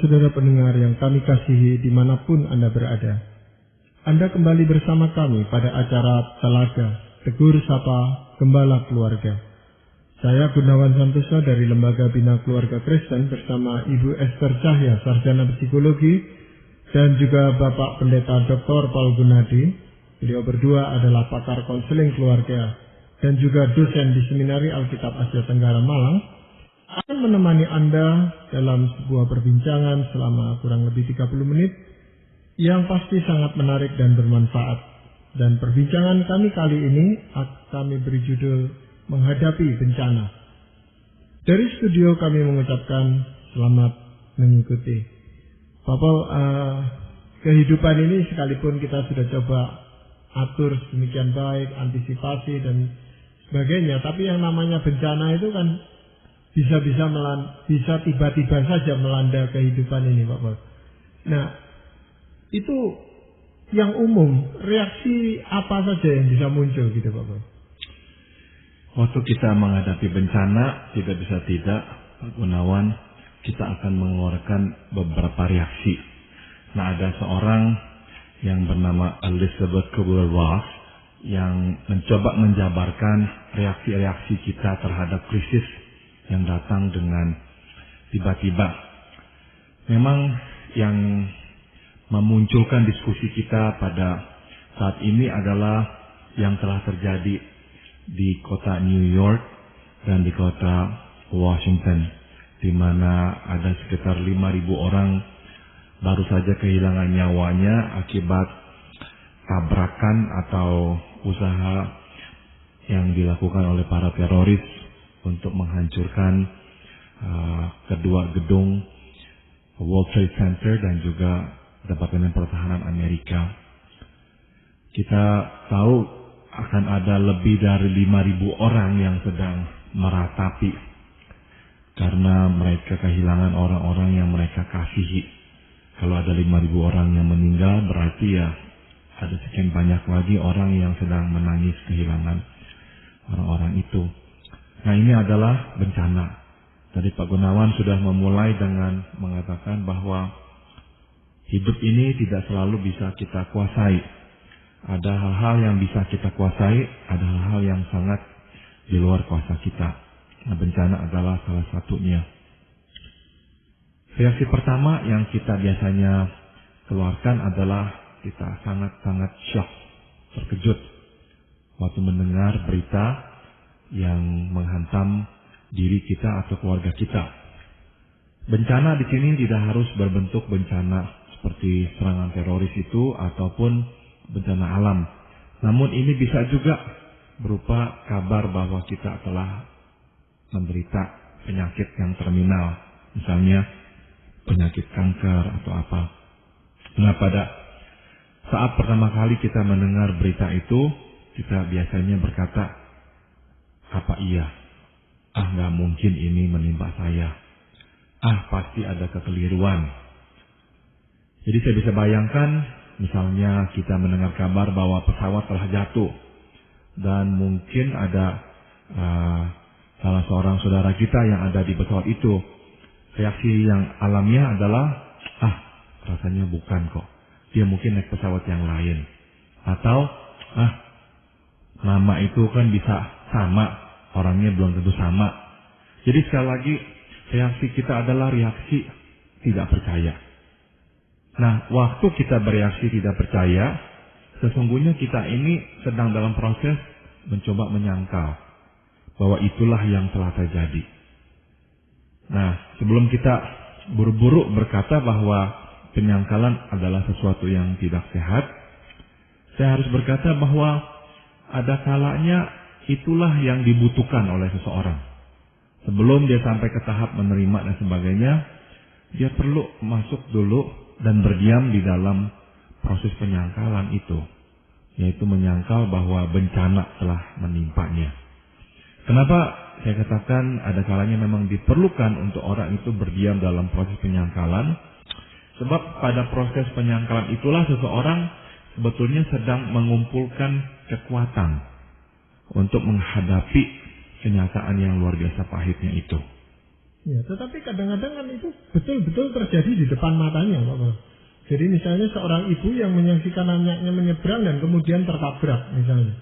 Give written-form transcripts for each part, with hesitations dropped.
saudara-saudara pendengar yang kami kasihi dimanapun Anda berada. Anda kembali bersama kami pada acara Telaga, Tegur Sapa Gembala Keluarga. Saya Gunawan Santosa dari Lembaga Bina Keluarga Kristen bersama Ibu Esther Cahya, Sarjana Psikologi, dan juga Bapak Pendeta Dr. Paul Gunadi. Beliau berdua adalah pakar konseling keluarga dan juga dosen di Seminari Alkitab Asia Tenggara Malang, akan menemani Anda dalam sebuah perbincangan selama kurang lebih 30 menit yang pasti sangat menarik dan bermanfaat. Dan perbincangan kami kali ini kami beri judul Menghadapi Bencana. Dari studio kami mengucapkan selamat mengikuti. Bapak, kehidupan ini sekalipun kita sudah coba atur sedemikian baik, antisipasi dan sebagainya, tapi yang namanya bencana itu kan bisa tiba-tiba saja melanda kehidupan ini, Pak Paul. Nah, itu yang umum, reaksi apa saja yang bisa muncul gitu, Pak Paul? Waktu kita menghadapi bencana, tidak bisa tidak, Pak Gunawan, kita akan mengeluarkan beberapa reaksi. Nah, ada seorang yang bernama Elizabeth Kubler-Ross yang mencoba menjabarkan reaksi-reaksi kita terhadap krisis yang datang dengan tiba-tiba. Memang yang memunculkan diskusi kita pada saat ini adalah yang telah terjadi di kota New York dan di kota Washington, di mana ada sekitar 5.000 orang baru saja kehilangan nyawanya akibat tabrakan atau usaha yang dilakukan oleh para teroris untuk menghancurkan kedua gedung World Trade Center dan juga Departemen Pertahanan Amerika. Kita tahu akan ada lebih dari 5.000 orang yang sedang meratapi karena mereka kehilangan orang-orang yang mereka kasihi. Kalau ada 5.000 orang yang meninggal, berarti ya ada sekian banyak lagi orang yang sedang menangis kehilangan orang-orang itu. Nah, ini adalah bencana. Tadi Pak Gunawan sudah memulai dengan mengatakan bahwa hidup ini tidak selalu bisa kita kuasai. Ada hal-hal yang bisa kita kuasai, ada hal-hal yang sangat di luar kuasa kita. Nah, bencana adalah salah satunya. Reaksi pertama yang kita biasanya keluarkan adalah kita sangat-sangat shock, terkejut waktu mendengar berita yang menghantam diri kita atau keluarga kita. Bencana di sini tidak harus berbentuk bencana seperti serangan teroris itu ataupun bencana alam. Namun ini bisa juga berupa kabar bahwa kita telah menderita penyakit yang terminal, misalnya penyakit kanker atau apa. Nah, pada saat pertama kali kita mendengar berita itu, kita biasanya berkata, apa iya? Nggak mungkin ini menimpa saya. Pasti ada kekeliruan. Jadi saya bisa bayangkan, misalnya kita mendengar kabar bahwa pesawat telah jatuh. Dan mungkin ada salah seorang saudara kita yang ada di pesawat itu. Reaksi yang alamiah adalah, rasanya bukan kok. Dia mungkin naik pesawat yang lain. Atau, nama itu kan bisa sama, orangnya belum tentu sama. Jadi sekali lagi, reaksi kita adalah reaksi tidak percaya. Nah, waktu kita bereaksi tidak percaya, sesungguhnya kita ini sedang dalam proses mencoba menyangkal bahwa itulah yang telah terjadi. Nah, sebelum kita buru-buru berkata bahwa penyangkalan adalah sesuatu yang tidak sehat, saya harus berkata bahwa ada kalanya itulah yang dibutuhkan oleh seseorang. Sebelum dia sampai ke tahap menerima dan sebagainya, dia perlu masuk dulu dan berdiam di dalam proses penyangkalan itu, yaitu menyangkal bahwa bencana telah menimpanya. Kenapa saya katakan ada kalanya memang diperlukan untuk orang itu berdiam dalam proses penyangkalan? Sebab pada proses penyangkalan itulah seseorang sebetulnya sedang mengumpulkan kekuatan untuk menghadapi kenyataan yang luar biasa pahitnya itu. Ya, tetapi kadang-kadang kan itu betul-betul terjadi di depan matanya, Pak. Jadi misalnya seorang ibu yang menyaksikan anaknya menyeberang dan kemudian tertabrak misalnya.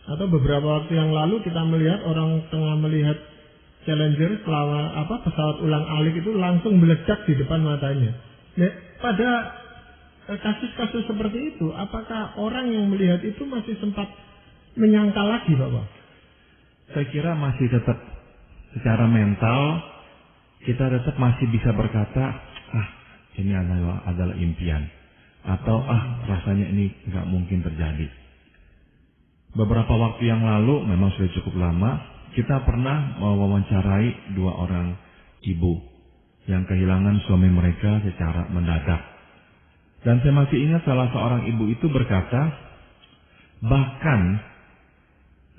Atau beberapa waktu yang lalu kita melihat orang tengah melihat Challenger pesawat ulang-alik itu langsung meledak di depan matanya. Nah, pada kasus-kasus seperti itu, apakah orang yang melihat itu masih sempat menyangkal lagi, Bapak? Saya kira masih tetap secara mental kita tetap masih bisa berkata, ini adalah impian, atau rasanya ini nggak mungkin terjadi. Beberapa waktu yang lalu, memang sudah cukup lama, kita pernah mewawancarai 2 orang ibu yang kehilangan suami mereka secara mendadak. Dan saya masih ingat salah seorang ibu itu berkata, bahkan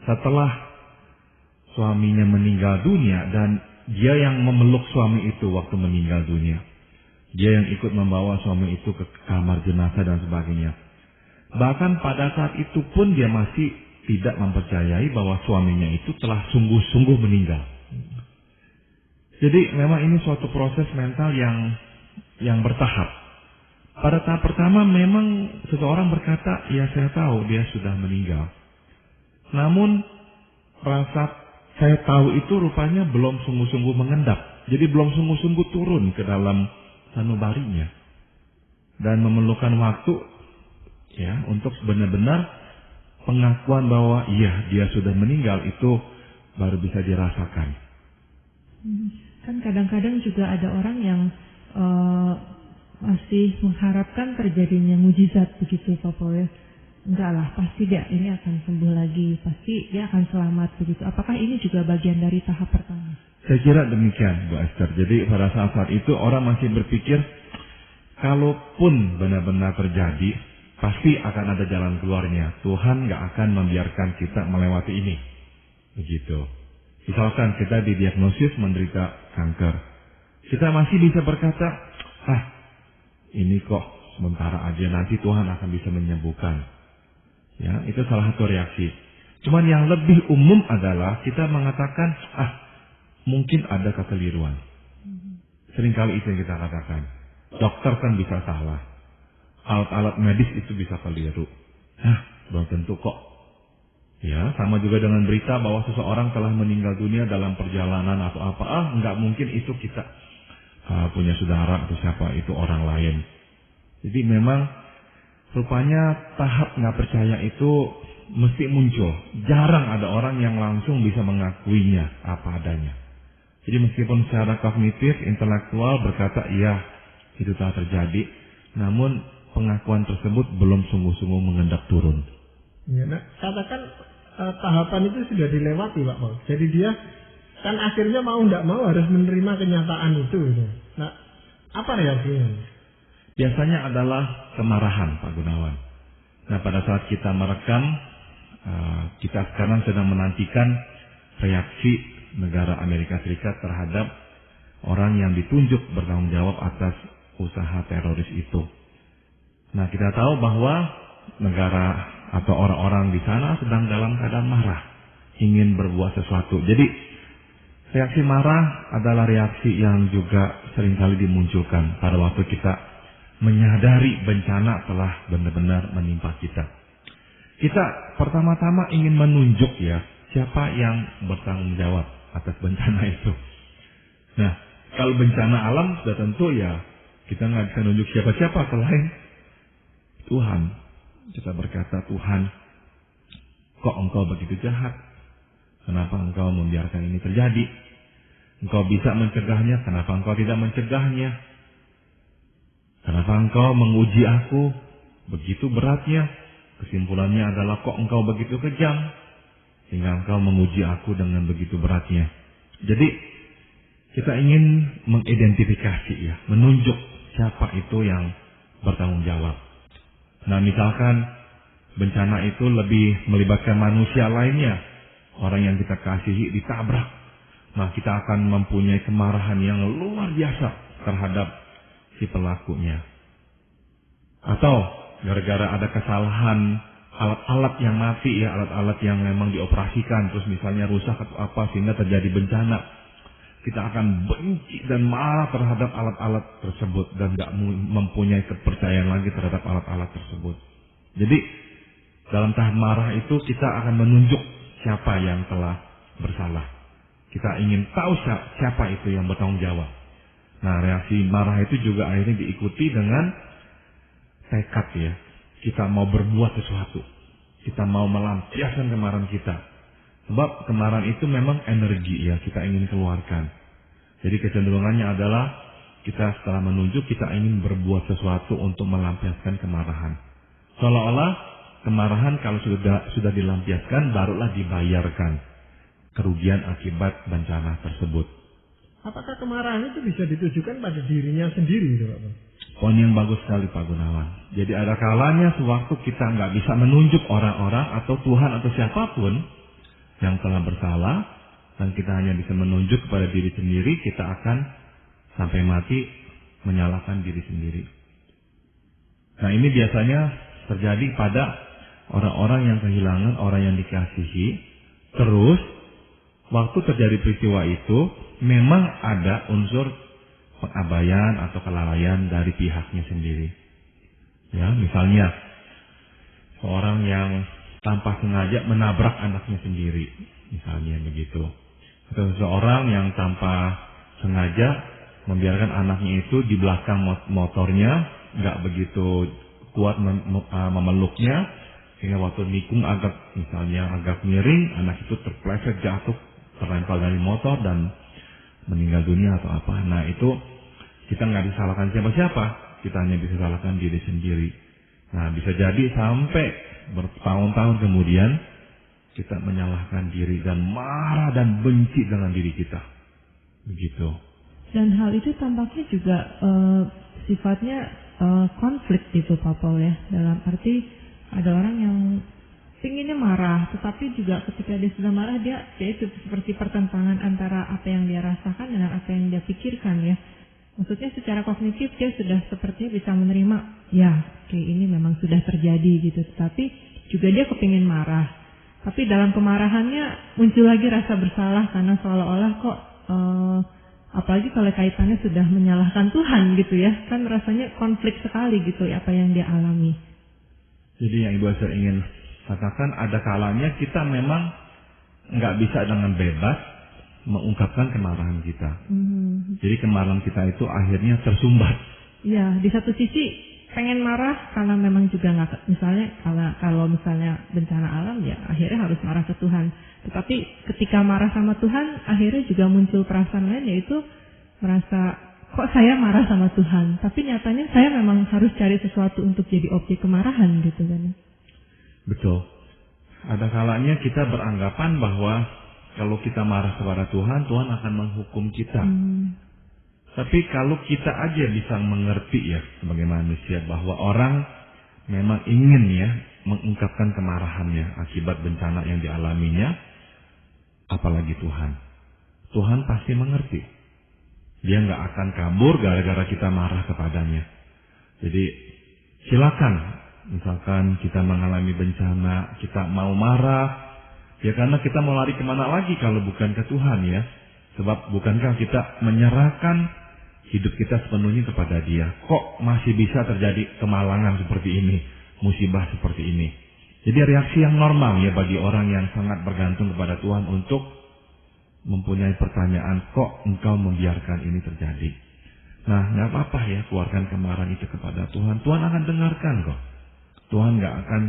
setelah suaminya meninggal dunia dan dia yang memeluk suami itu waktu meninggal dunia. Dia yang ikut membawa suami itu ke kamar jenazah dan sebagainya. Bahkan pada saat itu pun dia masih tidak mempercayai bahwa suaminya itu telah sungguh-sungguh meninggal. Jadi memang ini suatu proses mental yang bertahap. Pada tahap pertama memang seseorang berkata, ya saya tahu dia sudah meninggal. Namun rasa saya tahu itu rupanya belum sungguh-sungguh mengendap. Jadi belum sungguh-sungguh turun ke dalam sanubarinya. Dan memerlukan waktu ya untuk benar-benar pengakuan bahwa iya dia sudah meninggal itu baru bisa dirasakan. Kan kadang-kadang juga ada orang yang masih mengharapkan terjadinya mujizat begitu, Pak Paul ya. Enggak lah, pasti ini akan sembuh lagi, pasti dia akan selamat begitu. Apakah ini juga bagian dari tahap pertama? Saya kira demikian, Bu Esther. Jadi pada saat itu orang masih berpikir, kalaupun benar-benar terjadi, pasti akan ada jalan keluarnya. Tuhan nggak akan membiarkan kita melewati ini. Begitu. Misalkan kita didiagnosis menderita kanker. Kita masih bisa berkata, ini kok sementara aja, nanti Tuhan akan bisa menyembuhkan. Ya, itu salah satu reaksi. Cuman yang lebih umum adalah kita mengatakan, mungkin ada kekeliruan. Seringkali itu yang kita katakan. Dokter kan bisa salah. Alat-alat medis itu bisa keliru. Belum tentu kok. Ya, sama juga dengan berita bahwa seseorang telah meninggal dunia dalam perjalanan atau apa. Nggak mungkin itu kita punya saudara atau siapa, itu orang lain. Jadi memang rupanya tahap nggak percaya itu mesti muncul. Jarang ada orang yang langsung bisa mengakuinya apa adanya. Jadi meskipun secara kognitif, intelektual berkata iya itu telah terjadi, namun pengakuan tersebut belum sungguh-sungguh mengendap turun. Ya, katakan tahapan itu sudah dilewati, Pak Paul. Jadi dia kan akhirnya mau nggak mau harus menerima kenyataan itu. Nah, apa reaksinya? Biasanya adalah kemarahan, Pak Gunawan. Nah, pada saat kita merekam, kita sekarang sedang menantikan reaksi negara Amerika Serikat terhadap orang yang ditunjuk bertanggung jawab atas usaha teroris itu. Nah, kita tahu bahwa negara atau orang-orang di sana sedang dalam keadaan marah, ingin berbuat sesuatu. Jadi, reaksi marah adalah reaksi yang juga seringkali dimunculkan pada waktu kita menyadari bencana telah benar-benar menimpa kita. Kita pertama-tama ingin menunjuk ya siapa yang bertanggung jawab atas bencana itu. Nah, kalau bencana alam sudah tentu ya kita nggak bisa nunjuk siapa-siapa selain Tuhan. Kita berkata, Tuhan, kok engkau begitu jahat? Kenapa engkau membiarkan ini terjadi? Engkau bisa mencegahnya, kenapa engkau tidak mencegahnya? Kenapa engkau menguji aku begitu beratnya? Kesimpulannya adalah kok engkau begitu kejam sehingga engkau menguji aku dengan begitu beratnya. Jadi kita ingin mengidentifikasi ya, menunjuk siapa itu yang bertanggung jawab. Nah, misalkan bencana itu lebih melibatkan manusia lainnya, orang yang kita kasihi ditabrak. Nah, kita akan mempunyai kemarahan yang luar biasa terhadap si pelakunya. Atau gara-gara ada kesalahan alat-alat yang mati ya, alat-alat yang memang dioperasikan terus misalnya rusak atau apa sehingga terjadi bencana. kita akan benci dan marah terhadap alat-alat tersebut dan nggak mempunyai kepercayaan lagi terhadap alat-alat tersebut. Jadi dalam tahap marah itu kita akan menunjuk siapa yang telah bersalah. Kita ingin tahu siapa itu yang bertanggung jawab. Nah, reaksi marah itu juga akhirnya diikuti dengan tekad ya. Kita mau berbuat sesuatu. Kita mau melampiaskan kemarahan kita. Sebab kemarahan itu memang energi ya, kita ingin keluarkan. Jadi kecenderungannya adalah kita setelah menunjuk, kita ingin berbuat sesuatu untuk melampiaskan kemarahan. Seolah-olah kemarahan kalau sudah dilampiaskan, barulah dibayarkan kerugian akibat bencana tersebut. Apakah kemarahan itu bisa ditujukan pada dirinya sendiri, Pak? Poin yang bagus sekali Pak Gunawan. Jadi ada kalanya sewaktu kita nggak bisa menunjuk orang-orang atau Tuhan atau siapapun yang telah bersalah, dan kita hanya bisa menunjuk kepada diri sendiri, kita akan sampai mati menyalahkan diri sendiri. Nah, ini biasanya terjadi pada orang-orang yang kehilangan orang yang dikasihi. Terus waktu terjadi peristiwa itu memang ada unsur pengabaian atau kelalaian dari pihaknya sendiri. Ya, misalnya seorang yang tanpa sengaja menabrak anaknya sendiri, misalnya begitu. Atau seseorang yang tanpa sengaja membiarkan anaknya itu di belakang motornya, nggak begitu kuat memeluknya, sehingga waktu nikung agak miring, anak itu terpleset jatuh, terlempar dari motor dan meninggal dunia atau apa. Nah, itu kita nggak disalahkan siapa-siapa, kita hanya bisa salahkan diri sendiri. Nah, bisa jadi sampai bertahun-tahun kemudian kita menyalahkan diri dan marah dan benci dengan diri kita. Begitu. Dan hal itu tampaknya juga sifatnya konflik gitu Pak Paul ya. Dalam arti ada orang yang pinginnya marah, tetapi juga ketika dia sudah marah dia itu seperti pertentangan antara apa yang dia rasakan dengan apa yang dia pikirkan ya. Maksudnya secara kognitif dia sudah sepertinya bisa menerima, ya oke, ini memang sudah terjadi gitu. Tetapi juga dia kepingin marah. Tapi dalam kemarahannya muncul lagi rasa bersalah karena seolah-olah kok apalagi kalau kaitannya sudah menyalahkan Tuhan gitu ya. Kan rasanya konflik sekali gitu ya apa yang dia alami. Jadi yang Ibu Esther ingin katakan ada kalanya kita memang nggak bisa dengan bebas mengungkapkan kemarahan kita. Jadi kemarahan kita itu akhirnya tersumbat. Iya, di satu sisi pengen marah karena memang juga nggak, misalnya kalau misalnya bencana alam ya akhirnya harus marah ke Tuhan. Tetapi ketika marah sama Tuhan akhirnya juga muncul perasaan lain, yaitu merasa kok saya marah sama Tuhan, tapi nyatanya saya memang harus cari sesuatu untuk jadi objek kemarahan gitu kan. Betul. Ada kalanya kita beranggapan bahwa kalau kita marah kepada Tuhan, Tuhan akan menghukum kita. Tapi kalau kita aja bisa mengerti ya sebagai manusia bahwa orang memang ingin ya mengungkapkan kemarahannya akibat bencana yang dialaminya, apalagi Tuhan. Tuhan pasti mengerti. Dia nggak akan kabur gara-gara kita marah kepadanya. Jadi silakan, misalkan kita mengalami bencana, kita mau marah, ya karena kita mau lari kemana lagi kalau bukan ke Tuhan ya. Sebab bukankah kita menyerahkan hidup kita sepenuhnya kepada Dia. Kok masih bisa terjadi kemalangan seperti ini, musibah seperti ini. Jadi reaksi yang normal ya bagi orang yang sangat bergantung kepada Tuhan untuk mempunyai pertanyaan, kok engkau membiarkan ini terjadi. Nah, nggak apa-apa ya keluarkan kemarahan itu kepada Tuhan. Tuhan akan dengarkan kok. Tuhan nggak akan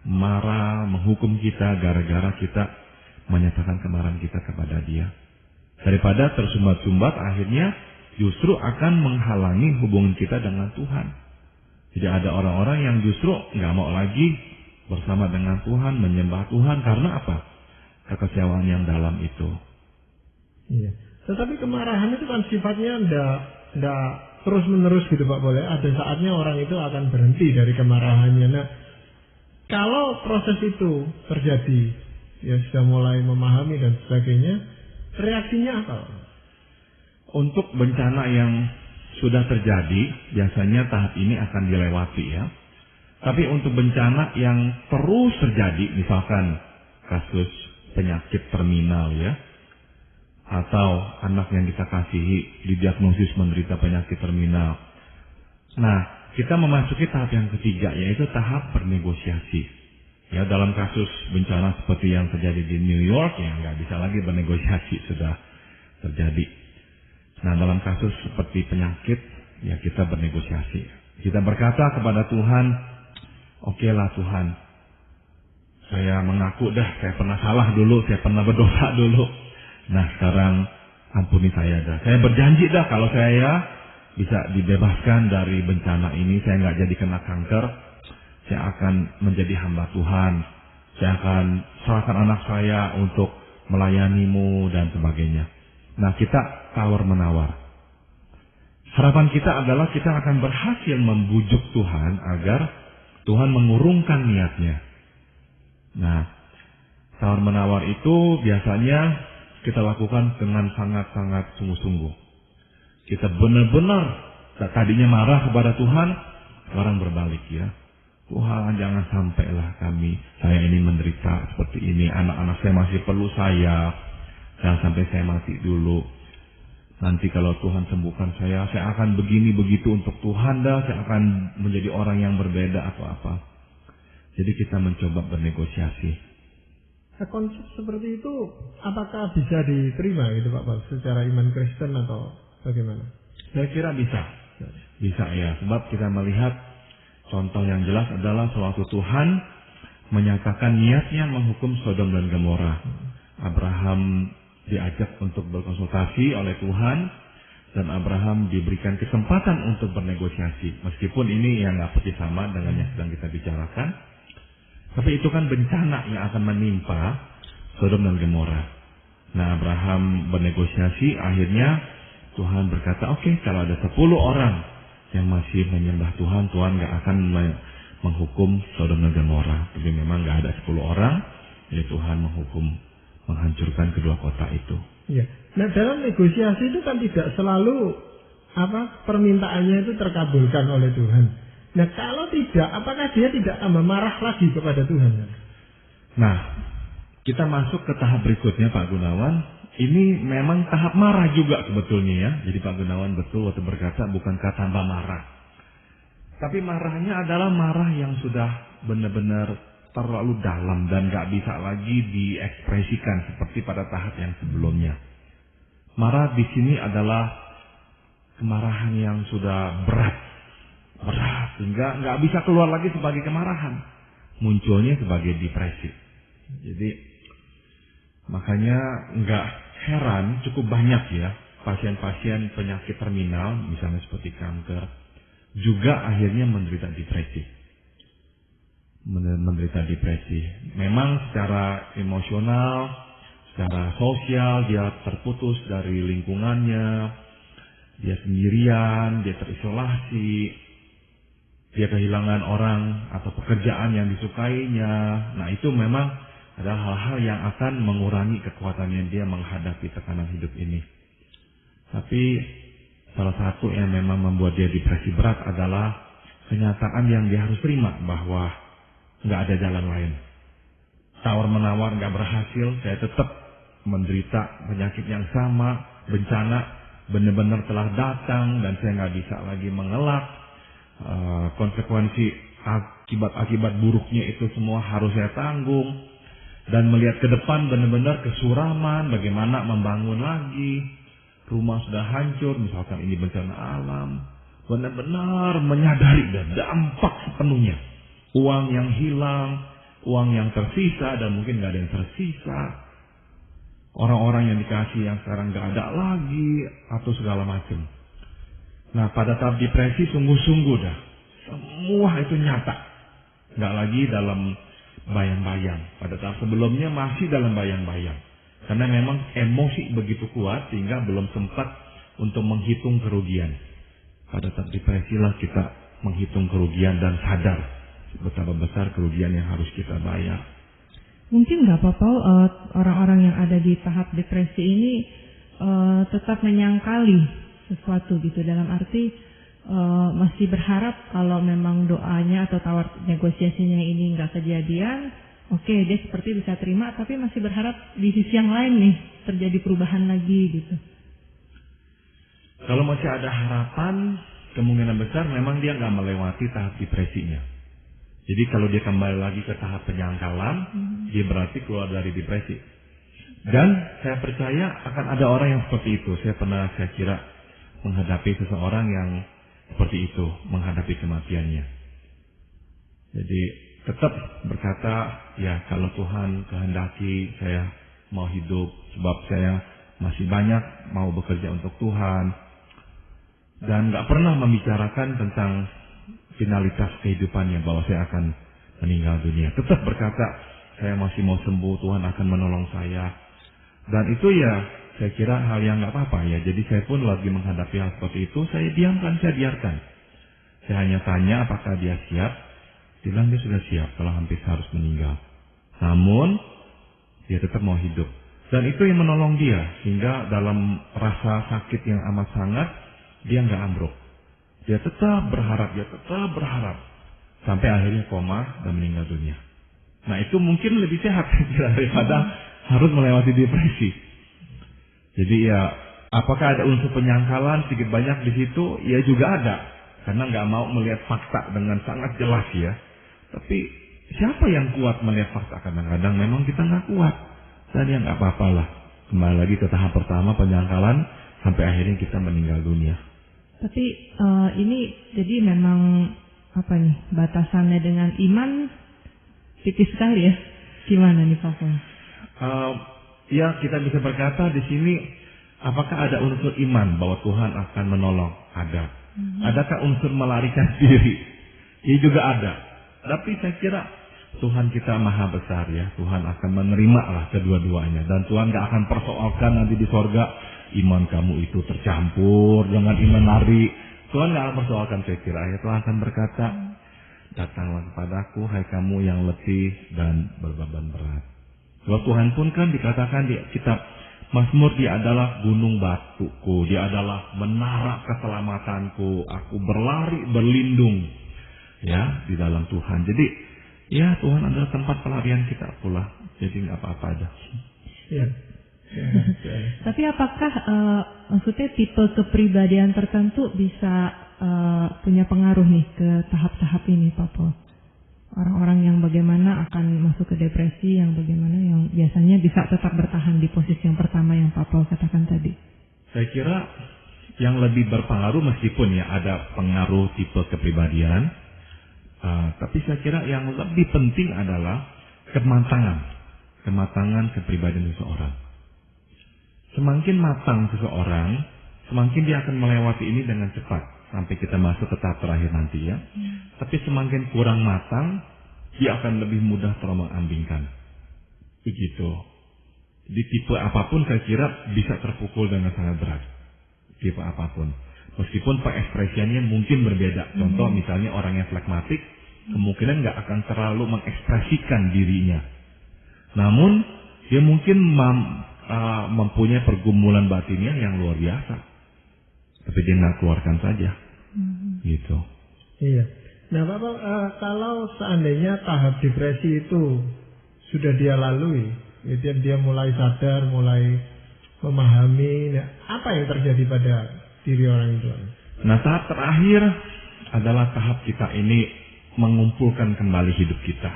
marah, menghukum kita gara-gara kita menyatakan kemarahan kita kepada Dia. Daripada tersumbat-sumbat, akhirnya justru akan menghalangi hubungan kita dengan Tuhan. Jadi ada orang-orang yang justru nggak mau lagi bersama dengan Tuhan, menyembah Tuhan. Karena apa? Kekecewaan yang dalam itu. Iya. Tetapi kemarahan itu kan sifatnya ndak terus-menerus gitu Pak Boleh. Ada saatnya orang itu akan berhenti dari kemarahannya. Nah, kalau proses itu terjadi, ya sudah mulai memahami dan sebagainya, reaksinya apa? Untuk bencana yang sudah terjadi, biasanya tahap ini akan dilewati ya. Tapi untuk bencana yang terus terjadi, misalkan kasus penyakit terminal ya, atau anak yang kita kasihi didiagnosis menderita penyakit terminal. Nah, kita memasuki tahap yang ketiga, yaitu tahap bernegosiasi. Ya, dalam kasus bencana seperti yang terjadi di New York, ya nggak bisa lagi bernegosiasi, sudah terjadi. Nah, dalam kasus seperti penyakit, ya kita bernegosiasi. Kita berkata kepada Tuhan, oke lah Tuhan, saya mengaku dah, saya pernah salah dulu, saya pernah berdosa dulu. Nah, sekarang ampuni saya dah. Saya berjanji dah kalau saya bisa dibebaskan dari bencana ini, saya nggak jadi kena kanker, saya akan menjadi hamba Tuhan. Saya akan serahkan anak saya untuk melayanimu dan sebagainya. Nah, kita tawar-menawar. Harapan kita adalah kita akan berhasil membujuk Tuhan agar Tuhan mengurungkan niatnya. Nah, tawar-menawar itu biasanya kita lakukan dengan sangat-sangat sungguh-sungguh. Kita benar-benar tadinya marah kepada Tuhan, sekarang berbalik ya. Tuhan, jangan sampailah saya ini menderita seperti ini. Anak-anak saya masih perlu saya. Jangan sampai saya mati dulu. Nanti kalau Tuhan sembuhkan saya akan begini begitu untuk Tuhan dah. Saya akan menjadi orang yang berbeda atau apa. Jadi kita mencoba bernegosiasi. Nah, konsep seperti itu apakah bisa diterima gitu Pak Paul secara iman Kristen atau bagaimana? Saya kira bisa. Bisa ya. Sebab kita melihat contoh yang jelas adalah sewaktu Tuhan menyatakan niatnya menghukum Sodom dan Gomora. Abraham diajak untuk berkonsultasi oleh Tuhan dan Abraham diberikan kesempatan untuk bernegosiasi. Meskipun ini yang nggak persis sama dengan yang sedang kita bicarakan, tapi itu kan bencana yang akan menimpa Sodom dan Gomora. Nah, Abraham bernegosiasi, akhirnya Tuhan berkata, oke, kalau ada 10 orang yang masih menyembah Tuhan, Tuhan nggak akan menghukum Sodom dan Gomora. Tapi memang nggak ada 10 orang, jadi Tuhan menghancurkan kedua kota itu. Ya. Nah, dalam negosiasi itu kan tidak selalu permintaannya itu terkabulkan oleh Tuhan. Nah, kalau tidak, apakah dia tidak tambah marah lagi kepada Tuhan? Nah, kita masuk ke tahap berikutnya Pak Gunawan. Ini memang tahap marah juga sebetulnya ya. Jadi Pak Gunawan betul waktu berkata bukankah tambah marah. Tapi marahnya adalah marah yang sudah benar-benar terlalu dalam dan gak bisa lagi diekspresikan seperti pada tahap yang sebelumnya. Marah di sini adalah kemarahan yang sudah berat sehingga gak bisa keluar lagi sebagai kemarahan. Munculnya sebagai depresi. Jadi makanya gak heran cukup banyak ya pasien-pasien penyakit terminal misalnya seperti kanker juga akhirnya menderita depresi. Memang secara emosional, secara sosial dia terputus dari lingkungannya, dia sendirian, dia terisolasi, dia kehilangan orang atau pekerjaan yang disukainya. Nah, itu memang adalah hal-hal yang akan mengurangi kekuatannya dia menghadapi tekanan hidup ini. Tapi salah satu yang memang membuat dia depresi berat adalah kenyataan yang dia harus terima bahwa nggak ada jalan lain. Tawar-menawar nggak berhasil, saya tetap menderita penyakit yang sama, bencana benar-benar telah datang dan saya nggak bisa lagi mengelak. Konsekuensi akibat buruknya itu semua harus saya tanggung. Dan melihat ke depan benar-benar kesuraman, bagaimana membangun lagi. Rumah sudah hancur, misalkan ini bencana alam. Benar-benar menyadari dan dampak sepenuhnya. Uang yang hilang, uang yang tersisa dan mungkin nggak ada yang tersisa. Orang-orang yang dikasih yang sekarang nggak ada lagi atau segala macam. Nah, pada tahap depresi sungguh-sungguh dah. Semua itu nyata. Nggak lagi dalam bayang-bayang. Pada tahap sebelumnya masih dalam bayang-bayang. Karena memang emosi begitu kuat sehingga belum sempat untuk menghitung kerugian. Pada tahap depresi lah kita menghitung kerugian dan sadar betapa besar kerugian yang harus kita bayar. Mungkin nggak Pak Paul, orang-orang yang ada di tahap depresi ini tetap menyangkali sesuatu gitu, dalam arti masih berharap kalau memang doanya atau tawar negosiasinya ini nggak kejadian, oke, dia seperti bisa terima, tapi masih berharap di sisi yang lain nih terjadi perubahan lagi gitu. Kalau masih ada harapan, kemungkinan besar memang dia nggak melewati tahap depresinya. Jadi kalau dia kembali lagi ke tahap penyangkalan, dia berarti keluar dari depresi. Dan saya percaya akan ada orang yang seperti itu. Saya kira menghadapi seseorang yang seperti itu, menghadapi kematiannya. Jadi tetap berkata, ya kalau Tuhan kehendaki saya mau hidup, sebab saya masih banyak mau bekerja untuk Tuhan. Dan gak pernah membicarakan tentang finalitas kehidupannya, bahwa saya akan meninggal dunia. Tetap berkata, saya masih mau sembuh, Tuhan akan menolong saya. Dan itu ya, saya kira hal yang gak apa-apa ya. Jadi saya pun lagi menghadapi hal seperti itu, saya diamkan, saya biarkan. Saya hanya tanya apakah dia siap. Dia bilang dia sudah siap kalau hampir harus meninggal. Namun, dia tetap mau hidup. Dan itu yang menolong dia, sehingga dalam rasa sakit yang amat sangat, dia nggak ambruk. Dia tetap berharap, sampai akhirnya koma dan meninggal dunia. Nah itu mungkin lebih sehat daripada harus melewati depresi. Jadi ya, apakah ada unsur penyangkalan sedikit banyak di situ? Ya juga ada, karena nggak mau melihat fakta dengan sangat jelas ya. Tapi siapa yang kuat melihat fakta? Kadang-kadang memang kita nggak kuat. Dan ya nggak apa-apalah. Kembali lagi ke tahap pertama penyangkalan sampai akhirnya kita meninggal dunia. Tapi ini jadi memang apa nih batasannya dengan iman tipis sekali ya? Gimana nih Pak? Ya kita bisa berkata di sini, apakah ada unsur iman bahwa Tuhan akan menolong? Ada. Adakah unsur melarikan diri? Ini juga ada. Tapi saya kira Tuhan kita maha besar ya. Tuhan akan menerima lah kedua-duanya. Dan Tuhan gak akan persoalkan nanti di sorga, iman kamu itu tercampur dengan iman lari. Tuhan gak akan persoalkan, saya kira. Ya, Tuhan akan berkata, datanglah kepadaku, hai kamu yang letih dan berbeban berat. Sebab Tuhan pun kan dikatakan di kitab Mazmur, dia adalah gunung batuku, dia adalah menara keselamatanku, aku berlari berlindung ya di dalam Tuhan. Jadi ya Tuhan adalah tempat pelarian kita pula. Jadi nggak apa-apa dah. Ya. Tapi apakah maksudnya tipe kepribadian tertentu bisa punya pengaruh nih ke tahap-tahap ini Pak Paul? Orang-orang yang bagaimana akan masuk ke depresi, yang bagaimana yang biasanya bisa tetap bertahan di posisi yang pertama yang Pak Paul katakan tadi? Saya kira yang lebih berpengaruh meskipun ya ada pengaruh tipe kepribadian, tapi saya kira yang lebih penting adalah kematangan kepribadian seseorang. Semakin matang seseorang, semakin dia akan melewati ini dengan cepat sampai kita masuk ke tahap terakhir nanti ya. Tapi semakin kurang matang, dia akan lebih mudah terombang-ambingkan. Begitu. Di tipe apapun saya kira bisa terpukul dengan sangat berat. Tipe apapun. Meskipun pengekspresiannya mungkin berbeda. Contoh misalnya orang yang flekmatik, kemungkinan nggak akan terlalu mengekspresikan dirinya. Namun dia mungkin mempunyai pergumulan batinnya yang luar biasa. Tapi dia nggak keluarkan saja, gitu. Iya. Nah, Bapak, kalau seandainya tahap depresi itu sudah dia lalui, jadi dia mulai sadar, mulai memahami, nah, apa yang terjadi pada diri orang itu? Nah, tahap terakhir adalah tahap kita ini mengumpulkan kembali hidup kita.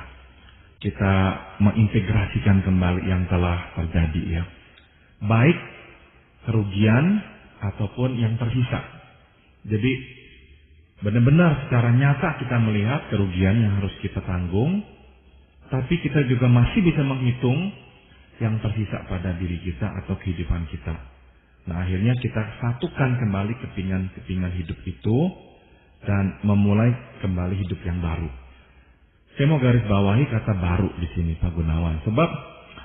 Kita mengintegrasikan kembali yang telah terjadi ya. Baik kerugian ataupun yang tersisa. Jadi benar-benar secara nyata kita melihat kerugian yang harus kita tanggung, tapi kita juga masih bisa menghitung yang tersisa pada diri kita atau kehidupan kita. Nah akhirnya kita satukan kembali kepingan-kepingan hidup itu dan memulai kembali hidup yang baru. Saya mau garis bawahi kata baru di sini Pak Gunawan, sebab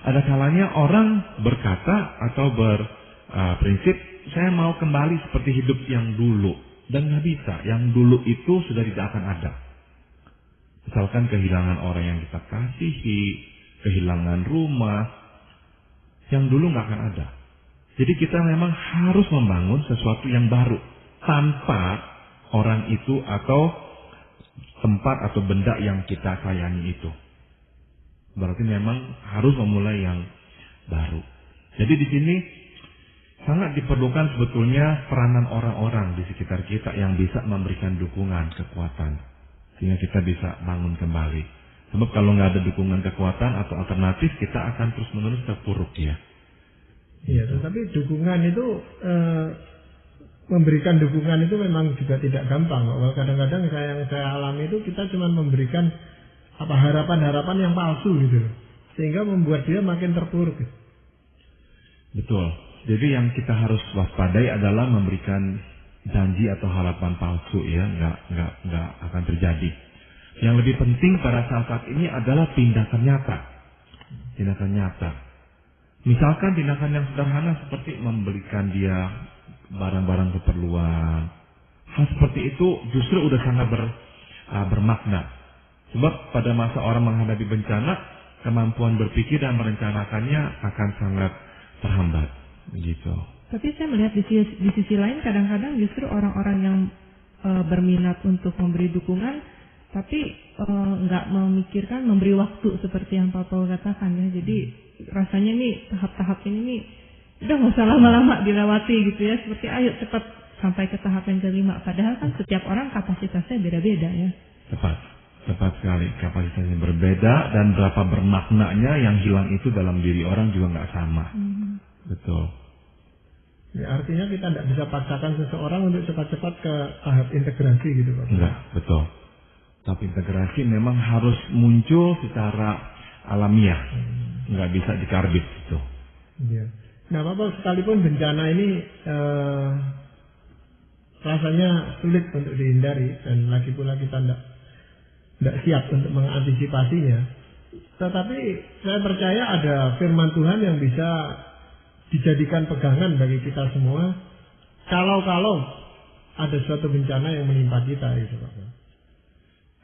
ada kalanya orang berkata atau berprinsip, saya mau kembali seperti hidup yang dulu. Dan nggak bisa. Yang dulu itu sudah tidak akan ada. Misalkan kehilangan orang yang kita kasihi, kehilangan rumah, yang dulu nggak akan ada. Jadi kita memang harus membangun sesuatu yang baru. Tanpa orang itu atau tempat atau benda yang kita sayangi itu. Berarti memang harus memulai yang baru. Jadi di sini sangat diperlukan sebetulnya peranan orang-orang di sekitar kita yang bisa memberikan dukungan, kekuatan, sehingga kita bisa bangun kembali. Sebab kalau nggak ada dukungan, kekuatan atau alternatif, kita akan terus-menerus terpuruk ya. Iya, tetapi dukungan itu memberikan dukungan itu memang juga tidak gampang. Bahwa kadang-kadang yang saya alami itu kita cuma memberikan harapan-harapan yang palsu gitu loh, sehingga membuat dia makin terpuruk. Betul. Jadi yang kita harus waspadai adalah memberikan janji atau harapan palsu ya, nggak akan terjadi. Yang lebih penting pada saat ini adalah tindakan nyata. Tindakan nyata. Misalkan tindakan yang sederhana seperti membelikan dia barang-barang keperluan. Hal seperti itu justru udah sangat bermakna. Sebab pada masa orang menghadapi bencana, kemampuan berpikir dan merencanakannya akan sangat terhambat. Begitu. Tapi saya melihat di sisi lain kadang-kadang justru orang-orang yang berminat untuk memberi dukungan, tapi nggak memikirkan memberi waktu seperti yang Pak Paul katakan ya. Jadi rasanya nih tahap-tahap ini nih udah nggak usah lama-lama dilewati gitu ya. Seperti ayo cepat sampai ke tahap yang kelima. Padahal kan setiap orang kapasitasnya beda-beda ya. Tepat sekali. Kapasitasnya berbeda dan berapa bermaknanya yang hilang itu dalam diri orang juga nggak sama. Betul. Ya, artinya kita tidak bisa paksakan seseorang untuk cepat-cepat ke tahap integrasi gitu Pak. Enggak, betul. Tapi integrasi memang harus muncul secara alamiah. Enggak bisa dikarbit gitu. Iya. Nah Bapak, sekalipun bencana ini rasanya sulit untuk dihindari dan lagi pula kita tidak siap untuk mengantisipasinya. Tetapi saya percaya ada firman Tuhan yang bisa dijadikan pegangan bagi kita semua kalau ada suatu bencana yang menimpa kita itu Pak.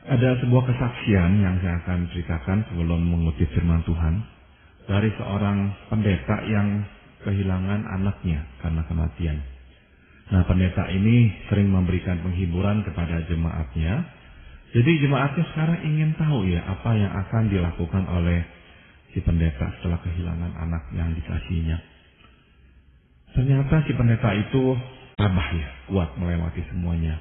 Ada sebuah kesaksian yang saya akan ceritakan sebelum mengutip firman Tuhan dari seorang pendeta yang kehilangan anaknya karena kematian. Nah, pendeta ini sering memberikan penghiburan kepada jemaatnya. Jadi jemaatnya sekarang ingin tahu ya apa yang akan dilakukan oleh si pendeta setelah kehilangan anak yang dikasihinya. Ternyata si pendeta itu tabah ya, kuat melewati semuanya.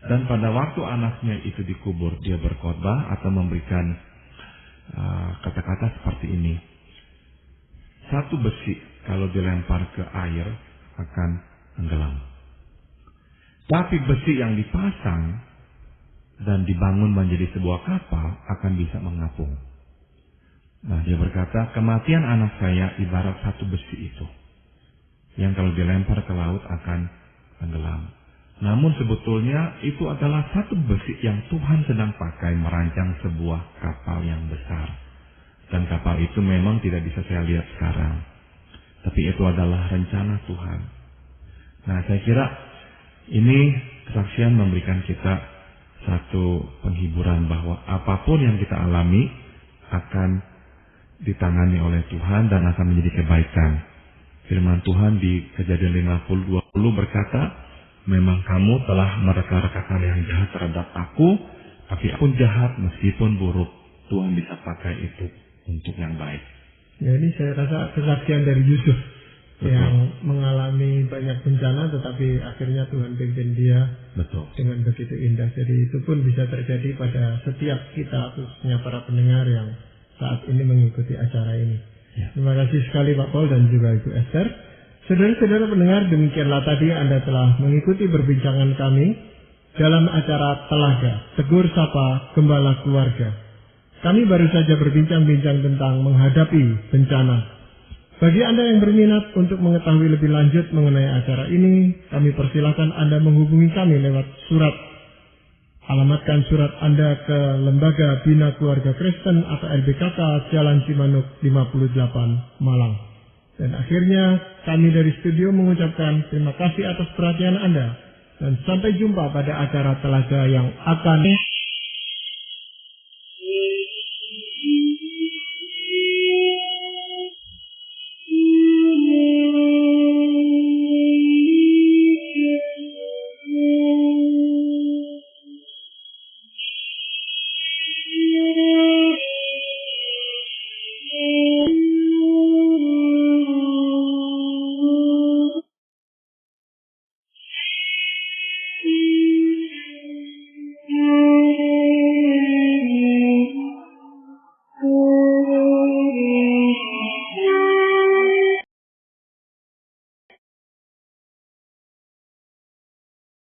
Dan pada waktu anaknya itu dikubur, dia berkhotbah atau memberikan kata-kata seperti ini. Satu besi kalau dilempar ke air akan tenggelam. Tapi besi yang dipasang dan dibangun menjadi sebuah kapal akan bisa mengapung. Nah, dia berkata, kematian anak saya ibarat satu besi itu, yang kalau dilempar ke laut akan tenggelam. Namun sebetulnya itu adalah satu besi yang Tuhan sedang pakai merancang sebuah kapal yang besar. Dan kapal itu memang tidak bisa saya lihat sekarang. Tapi itu adalah rencana Tuhan. Nah, saya kira ini kesaksian memberikan kita satu penghiburan bahwa apapun yang kita alami akan ditangani oleh Tuhan dan akan menjadi kebaikan. Firman Tuhan di Kejadian 50:20 berkata, memang kamu telah mereka-rekakan yang jahat terhadap aku, tapi aku jahat meskipun buruk, Tuhan bisa pakai itu untuk yang baik. Ya, ini saya rasa kesaksian dari Yusuf. Betul. Yang mengalami banyak bencana tetapi akhirnya Tuhan pimpin dia Betul. dengan begitu indah. Jadi itu pun bisa terjadi pada setiap kita, khususnya para pendengar yang saat ini mengikuti acara ini. Ya. Terima kasih sekali Pak Paul dan juga Ibu Esther. Saudara-saudara pendengar, demikianlah tadi Anda telah mengikuti perbincangan kami dalam acara Telaga, Tegur Sapa Gembala Keluarga. Kami baru saja berbincang-bincang tentang menghadapi bencana. Bagi Anda yang berminat untuk mengetahui lebih lanjut mengenai acara ini, kami persilakan Anda menghubungi kami lewat surat. Alamatkan surat Anda ke Lembaga Bina Keluarga Kristen atau LBKK Jalan Cimanuk 58 Malang. Dan akhirnya kami dari studio mengucapkan terima kasih atas perhatian Anda. Dan sampai jumpa pada acara Telaga yang akan